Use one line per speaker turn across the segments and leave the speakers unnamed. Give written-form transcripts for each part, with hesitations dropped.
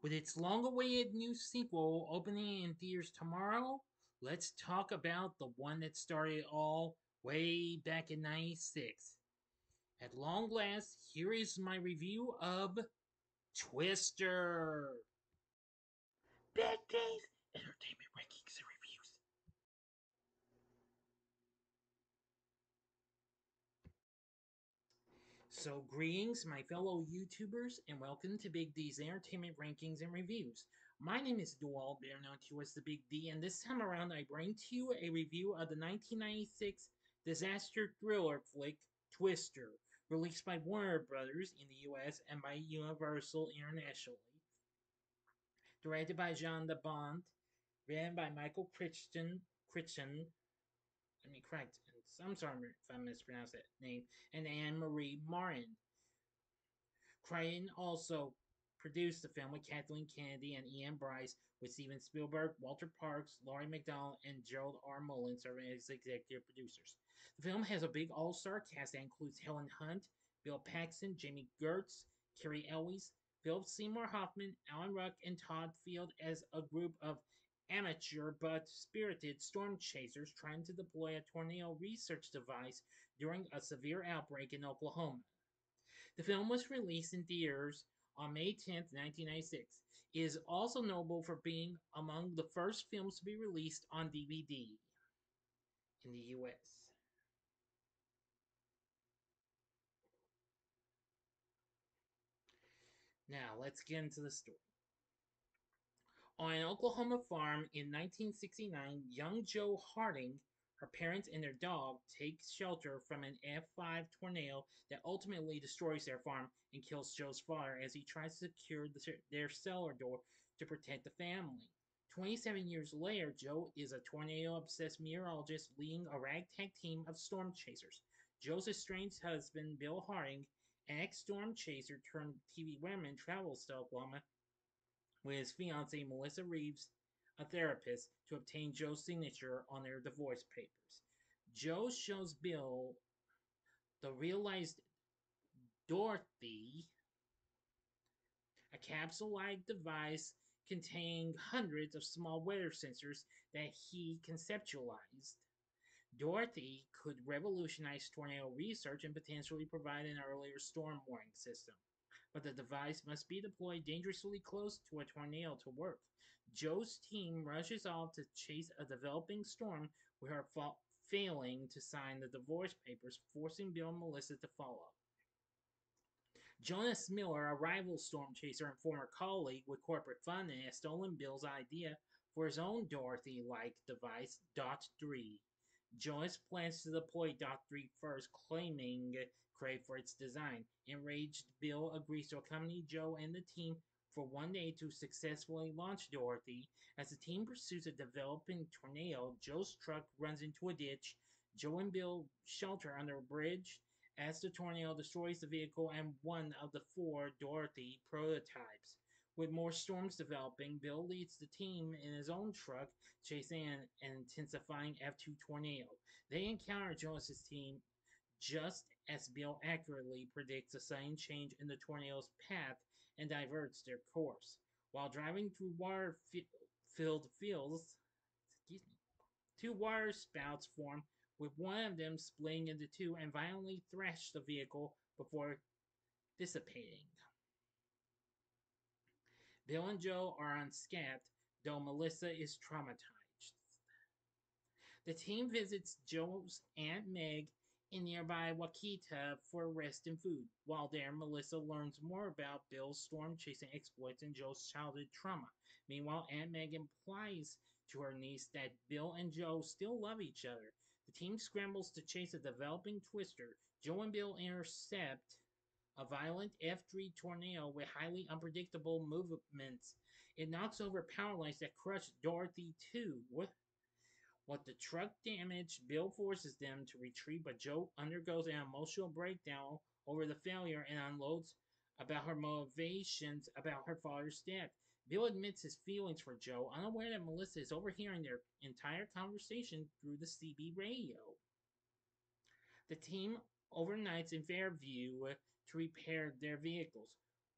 With its long-awaited new sequel opening in theaters tomorrow, let's talk about the one that started it all way back in '96. At long last, here is my review of Twister. Bad Days Entertainment Rankings and Reviews. So, greetings, my fellow YouTubers, and welcome to Big D's Entertainment Rankings and Reviews. My name is Dual, better known to you as the Big D, and this time around I bring to you a review of the 1996 disaster thriller flick Twister, released by Warner Brothers in the US and by Universal internationally. Directed by Jean de Bond, written by Michael Crichton, let me correct, I'm sorry if I mispronounced that name, and Anne Marie Martin. Crichton also produced the film with Kathleen Kennedy and Ian Bryce, with Steven Spielberg, Walter Parks, Laurie McDonald, and Gerald R. Mullen serving as executive producers. The film has a big all-star cast that includes Helen Hunt, Bill Paxton, Jami Gertz, Cary Elwes, Philip Seymour Hoffman, Alan Ruck, and Todd Field as a group of amateur but spirited storm chasers trying to deploy a tornado research device during a severe outbreak in Oklahoma. The film was released in theaters on May 10th, 1996. It is also notable for being among the first films to be released on DVD in the US. Now, let's get into the story. On an Oklahoma farm in 1969, young Jo Harding, her parents, and their dog take shelter from an F5 tornado that ultimately destroys their farm and kills Joe's father as he tries to secure their cellar door to protect the family. 27 years later, Joe is a tornado obsessed meteorologist leading a ragtag team of storm chasers. Joe's estranged husband, Bill Harding, an ex storm chaser turned TV weatherman, travels to Oklahoma with his fiancee Melissa Reeves, a therapist, to obtain Joe's signature on their divorce papers. Joe shows Bill the realized Dorothy, a capsule-like device containing hundreds of small weather sensors that he conceptualized. Dorothy could revolutionize tornado research and potentially provide an earlier storm warning system. But the device must be deployed dangerously close to a tornado to work. Joe's team rushes off to chase a developing storm with her failing to sign the divorce papers, forcing Bill and Melissa to follow. Jonas Miller, a rival storm chaser and former colleague with corporate funding, has stolen Bill's idea for his own Dorothy-like device, Dot 3. Jonas plans to deploy Dot 3 first, claiming credit for its design. Enraged, Bill agrees to accompany Joe and the team for one day to successfully launch Dorothy. As the team pursues a developing tornado, Joe's truck runs into a ditch. Joe and Bill shelter under a bridge as the tornado destroys the vehicle and one of the four Dorothy prototypes. With more storms developing, Bill leads the team in his own truck, chasing an intensifying F2 tornado. They encounter Jonas' team just as Bill accurately predicts a sudden change in the tornado's path and diverts their course. While driving through water-filled fields, excuse me, two water spouts form, with one of them splitting into two and violently thrash the vehicle before dissipating. Bill and Joe are unscathed, though Melissa is traumatized. The team visits Joe's Aunt Meg in nearby Waukita for rest and food. While there, Melissa learns more about Bill's storm chasing exploits and Joe's childhood trauma. Meanwhile, Aunt Meg implies to her niece that Bill and Joe still love each other. The team scrambles to chase a developing twister. Joe and Bill intercept a violent F3 tornado with highly unpredictable movements. It knocks over power lines that crush Dorothy too. What the truck damaged, Bill forces them to retreat, but Joe undergoes an emotional breakdown over the failure and unloads about her motivations about her father's death. Bill admits his feelings for Joe, unaware that Melissa is overhearing their entire conversation through the CB radio. The team overnights in Fairview to repair their vehicles.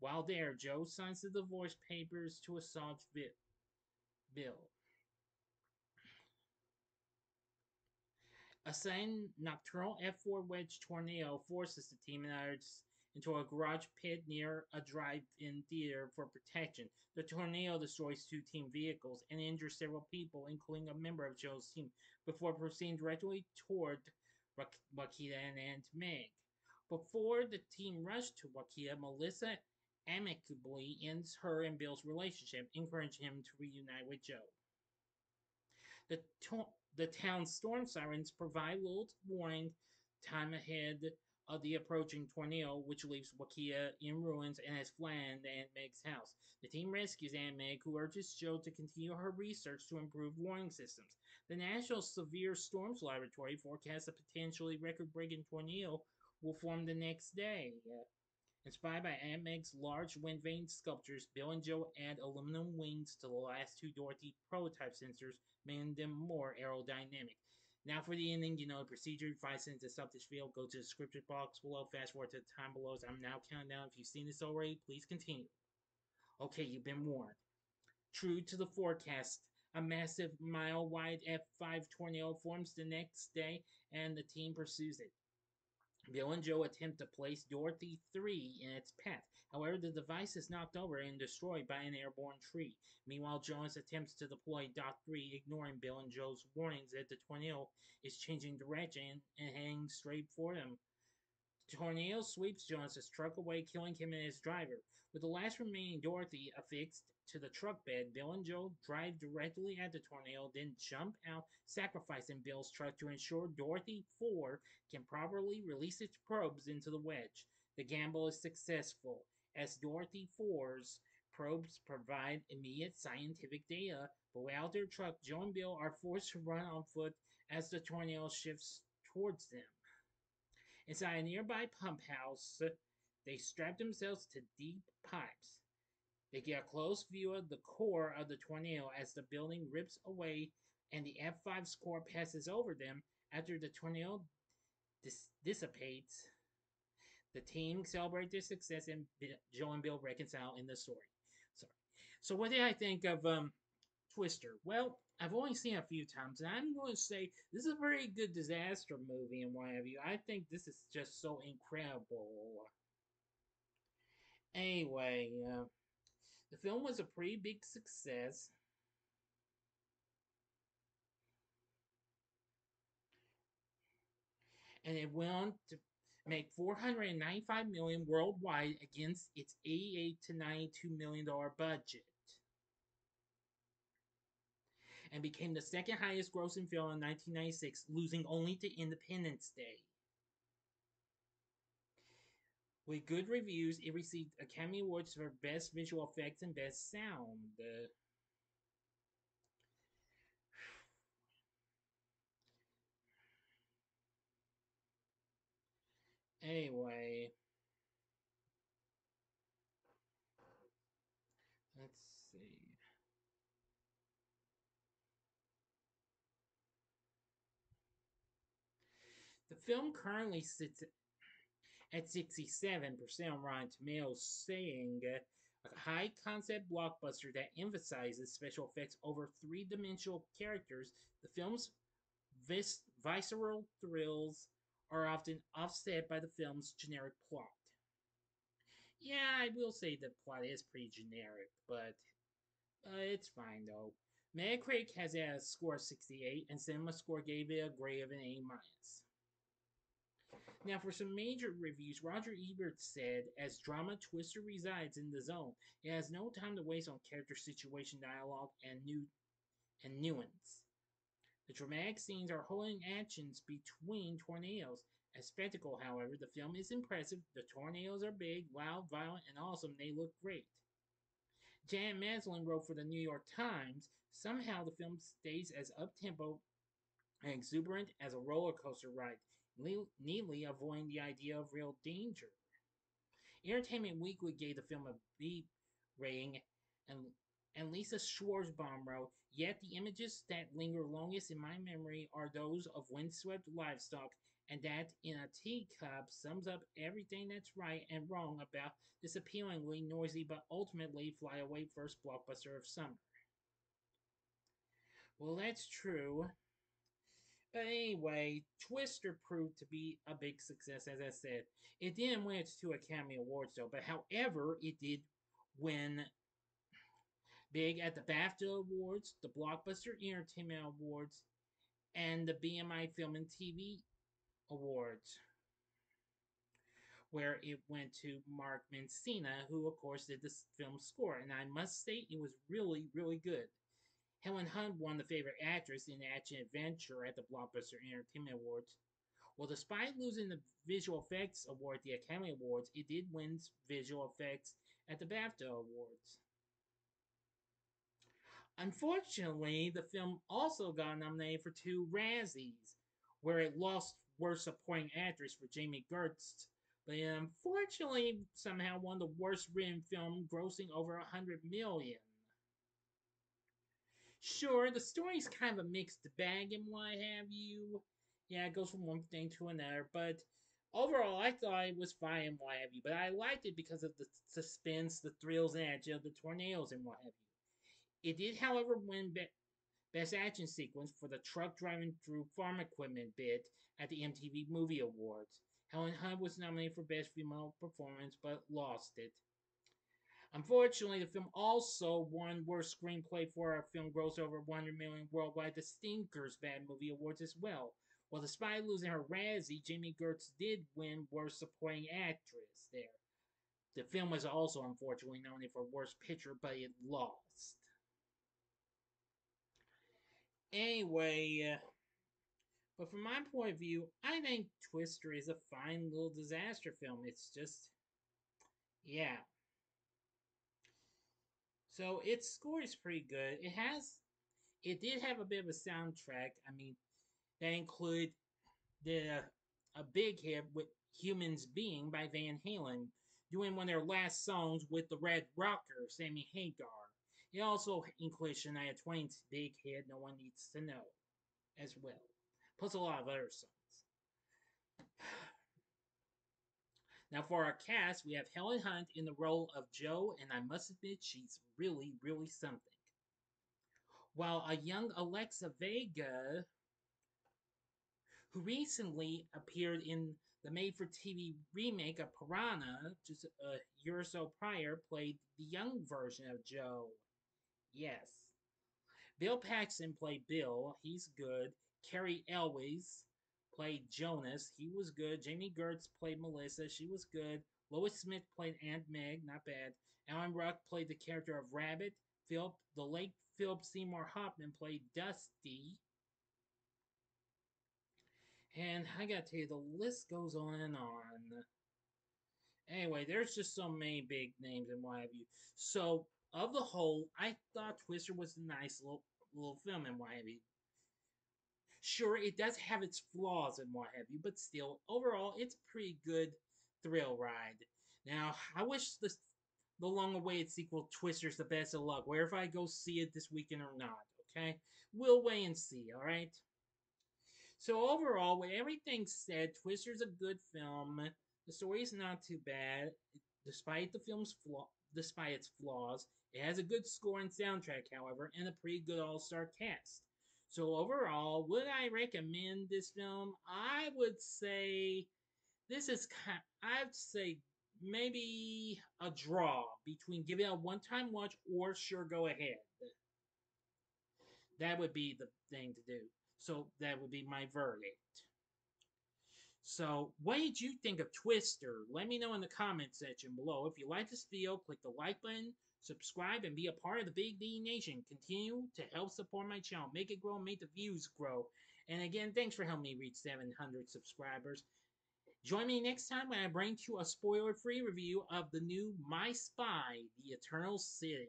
While there, Joe signs the divorce papers to assault Bill. A sudden nocturnal F4 wedge tornado forces the team and others into a garage pit near a drive-in theater for protection. The tornado destroys two team vehicles and injures several people, including a member of Joe's team, before proceeding directly toward Wakita and Aunt Meg. Before the team rushed to Wakita, Melissa amicably ends her and Bill's relationship, encouraging him to reunite with Joe. The, the town's storm sirens provide little warning time ahead of the approaching tornado, which leaves Wakia in ruins and has flattened Aunt Meg's house. The team rescues Aunt Meg, who urges Joe to continue her research to improve warning systems. The National Severe Storms Laboratory forecasts a potentially record breaking tornado will form the next day. Inspired by Aunt Meg's large wind vane sculptures, Bill and Joe add aluminum wings to the last two Dorothy prototype sensors, making them more aerodynamic. Now for the ending, the procedure, 5 cents to stop this video, go to the description box below, fast forward to the time below as I'm now counting down. If you've seen this already, please continue. Okay, you've been warned. True to the forecast, a massive mile-wide F5 tornado forms the next day, and the team pursues it. Bill and Joe attempt to place Dorothy 3 in its path. However, the device is knocked over and destroyed by an airborne tree. Meanwhile, Jonas attempts to deploy Dot 3, ignoring Bill and Joe's warnings that the tornado is changing direction and heading straight for them. The tornado sweeps Jonas' truck away, killing him and his driver. With the last remaining Dorothy affixed to the truck bed, Bill and Joe drive directly at the tornado, then jump out, sacrificing Bill's truck to ensure Dorothy 4 can properly release its probes into the wedge. The gamble is successful, as Dorothy 4's probes provide immediate scientific data, but without their truck, Joe and Bill are forced to run on foot as the tornado shifts towards them. Inside a nearby pump house, they strap themselves to deep pipes. They get a close view of the core of the tornado as the building rips away and the F5's core passes over them. After the tornado dissipates, the team celebrate their success and Joe and Bill reconcile in the story. Sorry. So what did I think of Twister? Well, I've only seen it a few times, and I'm going to say this is a very good disaster movie and what have you. I think this is just so incredible. Anyway, the film was a pretty big success. And it went on to make 495 million worldwide against its 88 to 92 million dollar budget, and became the second highest grossing film in 1996, losing only to Independence Day. With good reviews, it received Academy Awards for Best Visual Effects and Best Sound. Anyway, let's see. The film currently sits at 67% on Rotten Tomatoes, saying a high concept blockbuster that emphasizes special effects over three-dimensional characters. The film's visceral thrills are often offset by the film's generic plot. Yeah, I will say the plot is pretty generic, but it's fine though. Metacritic has it at a score of 68, and CinemaScore gave it a grade of an A-. Now, for some major reviews, Roger Ebert said, as drama Twister resides in the zone, it has no time to waste on character, situation, dialogue, and nuance. The dramatic scenes are holding actions between tornadoes. As spectacle, however, the film is impressive. The tornadoes are big, loud, violent, and awesome. They look great. Janet Maslin wrote for the New York Times, somehow the film stays as up-tempo and exuberant as a roller coaster ride, neatly avoiding the idea of real danger. Entertainment Weekly gave the film a B rating, and Lisa Schwarzbaum wrote, yet the images that linger longest in my memory are those of windswept livestock and that in a teacup sums up everything that's right and wrong about this appealingly noisy but ultimately flyaway first blockbuster of summer. Well, that's true. But anyway, Twister proved to be a big success, as I said. It didn't win its two Academy Awards, though, but however, it did win big at the BAFTA Awards, the Blockbuster Entertainment Awards, and the BMI Film and TV Awards, where it went to Mark Mancina, who, of course, did the film score. And I must say, it was really, really good. Helen Hunt won the Favorite Actress in Action Adventure at the Blockbuster Entertainment Awards. Well, despite losing the Visual Effects Award at the Academy Awards, it did win Visual Effects at the BAFTA Awards. Unfortunately, the film also got nominated for two Razzies, where it lost Worst Supporting Actress for Jami Gertz, but unfortunately somehow won the Worst Written Film, grossing over $100 million. Sure, the story's kind of a mixed bag and what have you. Yeah, it goes from one thing to another, but overall, I thought it was fine and what have you. But I liked it because of the suspense, the thrills, and edge of the tornadoes and what have you. It did, however, win Best Action Sequence for the truck driving through farm equipment bit at the MTV Movie Awards. Helen Hunt was nominated for Best Female Performance but lost it. Unfortunately, the film also won Worst Screenplay for a film gross over $100 million worldwide, the Stinkers Bad Movie Awards as well. Well, despite losing her Razzie, Jami Gertz did win Worst Supporting Actress there. The film was also unfortunately nominated for Worst Picture, but it lost. Anyway, but from my point of view, I think Twister is a fine little disaster film. It's just, yeah. So its score is pretty good. It did have a bit of a soundtrack. I mean, that included a big hit with "Humans Being" by Van Halen, doing one of their last songs with the Red Rocker, Sammy Hagar. It also included Shania Twain's big hit "No One Needs to Know" as well, plus a lot of other songs. Now, for our cast, we have Helen Hunt in the role of Jo, and I must admit, she's really, really something. While a young Alexa Vega, who recently appeared in the made for TV remake of Piranha just a year or so prior, played the young version of Jo. Yes. Bill Paxton played Bill. He's good. Cary Elwes played Jonas. He was good. Jami Gertz played Melissa. She was good. Lois Smith played Aunt Meg. Not bad. Alan Ruck played the character of Rabbit. The late Philip Seymour Hoffman played Dusty. And I gotta tell you, the list goes on and on. Anyway, there's just so many big names and what have you. So, of the whole, I thought Twister was a nice little film and what have you. Sure, it does have its flaws and what have you, but still, overall, it's a pretty good thrill ride. Now, I wish the long-awaited sequel, Twister's the best of luck, where if I go see it this weekend or not, okay? We'll wait and see, alright? So overall, with everything said, Twister's a good film. The story is not too bad, despite despite its flaws. It has a good score and soundtrack, however, and a pretty good all-star cast. So overall, would I recommend this film? I would say this is I'd say maybe a draw between give it a one-time watch or sure go ahead. That would be the thing to do. So that would be my verdict. So, what did you think of Twister? Let me know in the comment section below. If you like this video, click the like button, subscribe, and be a part of the Big D Nation. Continue to help support my channel. Make it grow, make the views grow. And again, thanks for helping me reach 700 subscribers. Join me next time when I bring to you a spoiler-free review of the new My Spy, The Eternal City.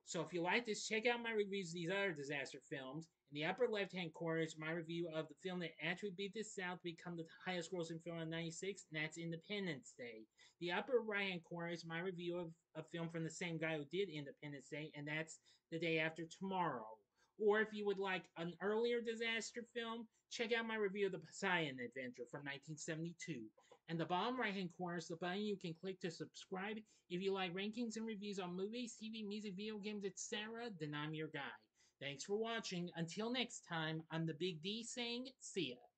So if you like this, check out my reviews of these other disaster films. In the upper left-hand corner is my review of the film that actually beat the South to become the highest grossing film in '96, and that's Independence Day. The upper right-hand corner is my review of a film from the same guy who did Independence Day, and that's The Day After Tomorrow. Or if you would like an earlier disaster film, check out my review of The Poseidon Adventure from 1972. And the bottom right hand corner is the button you can click to subscribe. If you like rankings and reviews on movies, TV, music, video games, etc., then I'm your guy. Thanks for watching. Until next time, I'm the Big D saying, see ya.